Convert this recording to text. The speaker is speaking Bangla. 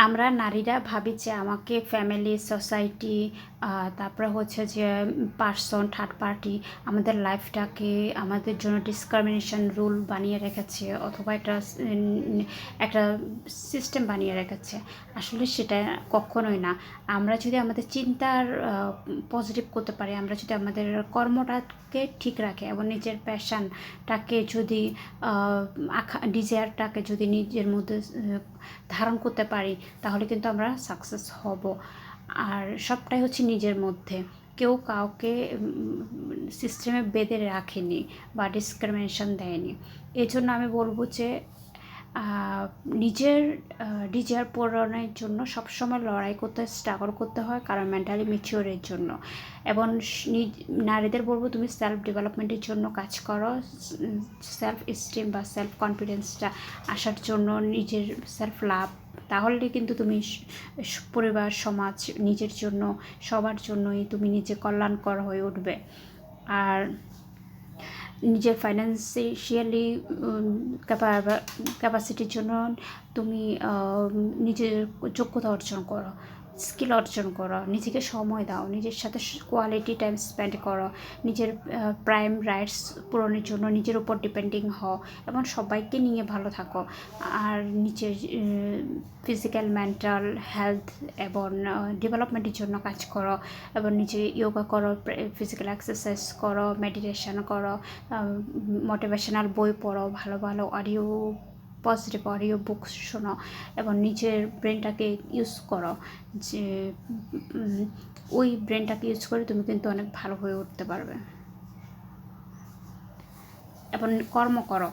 আমরা নারীরা ভাবি যে আমাকে ফ্যামিলি, সোসাইটি, তারপরে হচ্ছে যে পার্সন, থার্ড পার্টি আমাদের লাইফটাকে আমাদের জন্য ডিসক্রিমিনেশন রুল বানিয়ে রেখেছে, অথবা একটা সিস্টেম বানিয়ে রেখেছে। আসলে সেটা কখনোই না। আমরা যদি আমাদের চিন্তার পজিটিভ করতে পারি, আমরা যদি আমাদের কর্মটাকে ঠিক রাখি এবং নিজের প্যাশনটাকে যদি ডিজায়ারটাকে যদি নিজের মধ্যে ধারণ করতে পারি, তাহলে কিন্তু আমরা সাকসেস হব। আর সবটাই হচ্ছে নিজের মধ্যে। কেউ কাউকে সিস্টেমে বেঁধে রাখেনি বা ডিসক্রিমিনেশন দেয়নি। এই জন্য আমি বলবো যে নিজের ডিজায়ার পূরণের জন্য সবসময় লড়াই করতে, স্ট্রাগল করতে হয়, কারণ মেন্টালি ম্যাচিওরের জন্য। এবং নারীদের বলবো তুমি সেলফ ডেভেলপমেন্টের জন্য কাজ করো, সেলফ এস্টিম বা সেলফ কনফিডেন্সটা আসার জন্য, নিজের সেলফ লাভ। তাহলে কিন্তু তুমি পরিবার, সমাজ, নিজের জন্য, সবার জন্যই তুমি নিজে কল্যাণকর হয়ে উঠবে। আর নিজের ফাইন্যান্সিয়ালি ক্যাপাসিটির জন্য তুমি নিজের যোগ্যতা অর্জন করো, স্কিল অর্জন করো, নিজেকে সময় দাও, নিজের সাথে কোয়ালিটি টাইম স্পেন্ড করো, নিজের প্রাইম রাইটস পূরণের জন্য নিজের উপর ডিপেন্ডিং হও এবং সবাইকে নিয়ে ভালো থাকো। আর নিজের ফিজিক্যাল, মেন্টাল হেলথ এবং ডেভেলপমেন্টের জন্য কাজ করো, এবং নিজে যোগা করো, ফিজিক্যাল এক্সারসাইজ করো, মেডিটেশন করো, মোটিভেশনাল বই পড়ো, ভালো ভালো অডিও, পজিটিভ অডিও বুক শোনো, এবং নিজের ব্রেনটাকে ইউজ করো। যে ওই ব্রেনটাকে ইউজ করে তুমি কিন্তু অনেক ভালো হয়ে উঠতে পারবে। এবং কর্ম করো।